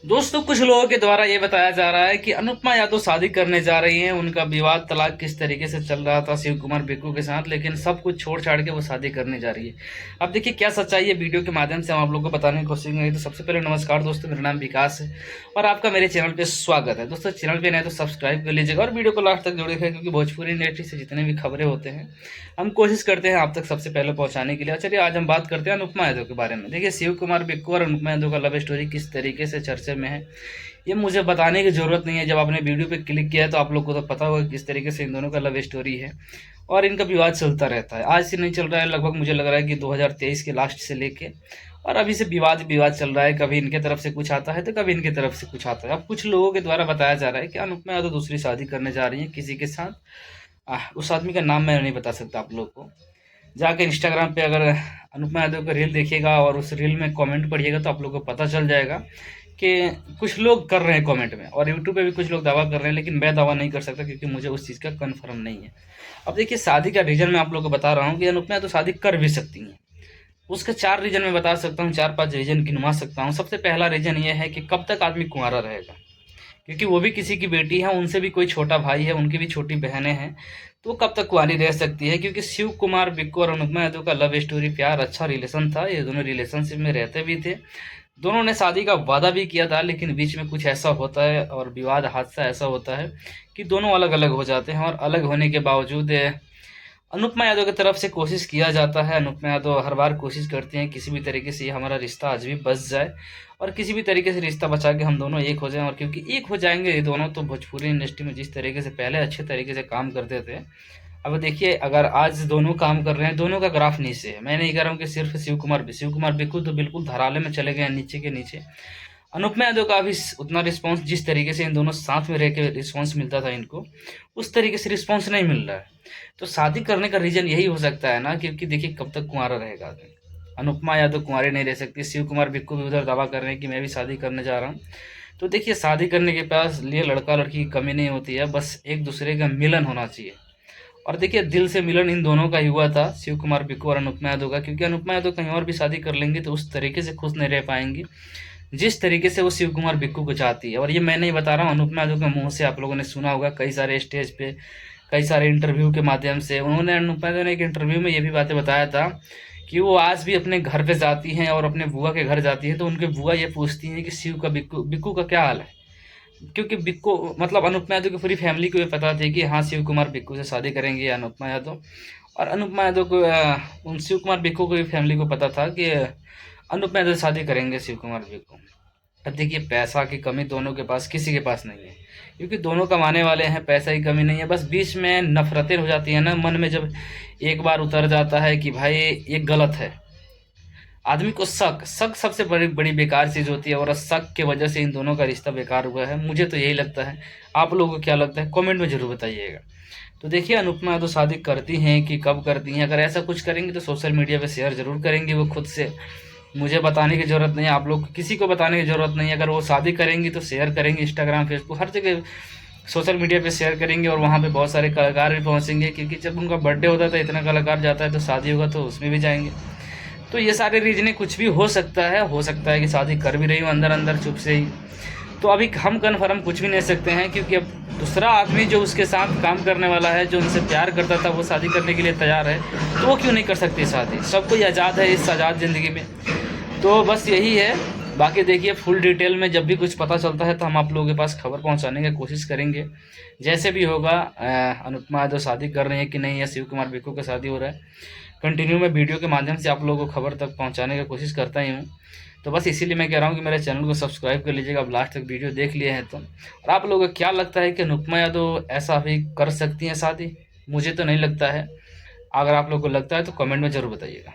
दोस्तों, कुछ लोगों के द्वारा ये बताया जा रहा है कि अनुपमा यादव शादी करने जा रही हैं। उनका विवाद तलाक किस तरीके से चल रहा था शिव कुमार बिक्कू के साथ, लेकिन सब कुछ छोड़ छाड़ के वो शादी करने जा रही है। अब देखिए क्या सच्चाई है, वीडियो के माध्यम से हम आप लोगों को बताने की कोशिश करेंगे। तो सबसे पहले नमस्कार दोस्तों, मेरा नाम विकास है और आपका मेरे चैनल पे स्वागत है। दोस्तों, चैनल पे नए तो सब्सक्राइब कर लीजिएगा और वीडियो को लास्ट तक जोड़िएगा, क्योंकि भोजपुरी इंडस्ट्री से जितने भी खबरें होते हैं हम कोशिश करते हैं आप तक सबसे पहले पहुंचाने के लिए। चलिए आज हम बात करते हैं अनुपमा यादव के बारे में। देखिए, शिव कुमार बिक्कू और अनुपमा यादव का लव स्टोरी किस तरीके से चर्चे में है ये मुझे बताने की ज़रूरत नहीं है। जब आपने वीडियो पे क्लिक किया है तो आप लोग को तो पता होगा किस तरीके से इन दोनों का लव स्टोरी है और इनका विवाद चलता रहता है। आज से नहीं चल रहा है, लगभग मुझे लग रहा है कि 2023 के लास्ट से लेके और अभी से विवाद चल रहा है। कभी इनके तरफ से कुछ आता है तो कभी इनके तरफ से कुछ आता है। अब कुछ लोगों के द्वारा बताया जा रहा है कि अनुपमा यादव दूसरी शादी करने जा रही है किसी के साथ। उस आदमी का नाम मैं नहीं बता सकता आप लोग को। जाके इंस्टाग्राम पे अगर अनुपमा यादव का रील देखिएगा और उस रील में कमेंट पढ़िएगा तो आप लोग को पता चल जाएगा कि कुछ लोग कर रहे हैं कमेंट में, और यूट्यूब पे भी कुछ लोग दावा कर रहे हैं, लेकिन मैं दावा नहीं कर सकता क्योंकि मुझे उस चीज़ का कन्फर्म नहीं है। अब देखिए, शादी का रीज़न मैं आप लोग को बता रहा हूँ कि अनुपमा तो शादी कर भी सकती हैं। उसके 4 रीज़न मैं बता सकता हूँ, 4-5 रीज़न गिनवा सकता हूँ। सबसे पहला रीज़न ये है कि कब तक आदमी कुंवारा रहेगा, क्योंकि वो भी किसी की बेटी है, उनसे भी कोई छोटा भाई है, उनकी भी छोटी बहनें हैं, तो वो कब तक कुंवारी रह सकती है। क्योंकि शिव कुमार बिक्कू और अनुपमा यादव का लव स्टोरी, प्यार, अच्छा रिलेशन था। ये दोनों रिलेशनशिप में रहते भी थे, दोनों ने शादी का वादा भी किया था, लेकिन बीच में कुछ ऐसा होता है और विवाद हादसा ऐसा होता है कि दोनों अलग अलग हो जाते हैं। और अलग होने के बावजूद अनुपमा यादव की तरफ से कोशिश किया जाता है। अनुपमा यादव हर बार कोशिश करती हैं किसी भी तरीके से ये हमारा रिश्ता आज भी बच जाए और किसी भी तरीके से रिश्ता बचा के हम दोनों एक हो जाएं। और क्योंकि एक हो जाएंगे ये दोनों, तो भोजपुरी इंडस्ट्री में जिस तरीके से पहले अच्छे तरीके से काम करते थे, अब देखिए अगर आज दोनों काम कर रहे हैं, दोनों का ग्राफ नीचे है। मैं नहीं कह रहा हूँ कि सिर्फ शिव कुमार बिल्कुल तो बिल्कुल धराले में चले गए हैं, नीचे के नीचे। अनुपमा यादव का भी उतना रिस्पांस, जिस तरीके से इन दोनों साथ में रह के रिस्पॉन्स मिलता था इनको, उस तरीके से रिस्पॉन्स नहीं मिल रहा है। तो शादी करने का रीजन यही हो सकता है ना, क्योंकि देखिए कब तक कुंवारा रहेगा आदमी। अनुपमा यादव कुंवारे नहीं रह सकती। शिव कुमार बिक्कू भी उधर दावा कर रहे हैं कि मैं भी शादी करने जा रहा हूँ। तो देखिए, शादी करने के पास लिए लड़का लड़की की कमी नहीं होती है, बस एक दूसरे का मिलन होना चाहिए। और देखिए, दिल से मिलन इन दोनों का ही हुआ था, शिव कुमार बिक्कू और अनुपमा यादव का। क्योंकि अनुपमा यादव कहीं और भी शादी कर लेंगी तो उस तरीके से खुश नहीं रह पाएंगी जिस तरीके से वो शिव कुमार बिक्कू को चाहती है। और ये मैं नहीं बता रहा हूँ, अनुपमा यादव के मुंह से आप लोगों ने सुना होगा कई सारे स्टेज पे, कई सारे इंटरव्यू के माध्यम से। उन्होंने, अनुपमा यादव ने एक इंटरव्यू में ये भी बातें बताया था कि वो आज भी अपने घर पे जाती हैं और अपने बुआ के घर जाती हैं तो उनके बुआ ये पूछती हैं कि शिव का बिक्कू का क्या हाल है। क्योंकि बिक्कू मतलब अनुपमा यादव की पूरी फैमिली को ये पता थी कि हाँ, शिव कुमार बिक्कू से शादी करेंगे अनुपमा यादव। और अनुपमा यादव को उन शिव कुमार बिक्कू को भी फैमिली को पता था कि अनुपमा यादव से शादी करेंगे शिव कुमार बिक्कू। अब देखिए, पैसा की कमी दोनों के पास, किसी के पास नहीं है, क्योंकि दोनों कमाने वाले हैं, पैसा की कमी नहीं है। बस बीच में नफरतें हो जाती हैं ना मन में, जब एक बार उतर जाता है कि भाई ये गलत है। आदमी को शक शक सबसे बड़ी बड़ी बेकार चीज़ होती है, और शक के वजह से इन दोनों का रिश्ता बेकार हुआ है। मुझे तो यही लगता है। आप लोगों को क्या लगता है कमेंट में ज़रूर बताइएगा। तो देखिए, अनुपमा यादव शादी करती हैं कि कब करती हैं, अगर ऐसा कुछ करेंगी तो सोशल मीडिया पे शेयर ज़रूर करेंगी वो खुद से। मुझे बताने की ज़रूरत नहीं है, आप लोग किसी को बताने की ज़रूरत नहीं है। अगर वो शादी करेंगी तो शेयर करेंगी, इंस्टाग्राम, फेसबुक, हर जगह सोशल मीडिया पे शेयर करेंगे और वहाँ पे बहुत सारे कलाकार भी पहुँचेंगे। क्योंकि जब उनका बर्थडे होता है तो इतना कलाकार जाता है, तो शादी होगा तो उसमें भी जाएंगे। तो ये सारे रीजन कुछ भी हो सकता है कि शादी कर भी रही हूँ अंदर अंदर चुप से ही। तो अभी हम कन्फर्म कुछ भी नहीं सकते हैं, क्योंकि अब दूसरा आदमी जो उसके साथ काम करने वाला है, जो उनसे प्यार करता था, वो शादी करने के लिए तैयार है, तो वो क्यों नहीं कर सकती शादी। सब कोई आज़ाद है इस आज़ाद ज़िंदगी में। तो बस यही है। बाकी देखिए, फुल डिटेल में जब भी कुछ पता चलता है तो हम आप लोगों के पास खबर पहुंचाने की कोशिश करेंगे। जैसे भी होगा, अनुपमा यादव शादी कर रही है कि नहीं, या शिव कुमार बिक्कू का शादी हो रहा है, कंटिन्यू में वीडियो के माध्यम से आप लोगों को खबर तक पहुंचाने की कोशिश करता ही हूँ। तो बस इसीलिए मैं कह रहा हूँ कि मेरे चैनल को सब्सक्राइब कर लीजिएगा, आप लास्ट तक वीडियो देख लिए हैं तो। और आप लोगों को क्या लगता है कि अनुपमा यादव ऐसा भी कर सकती हैं शादी? मुझे तो नहीं लगता है। अगर आप लोगों को लगता है तो कमेंट में ज़रूर बताइएगा।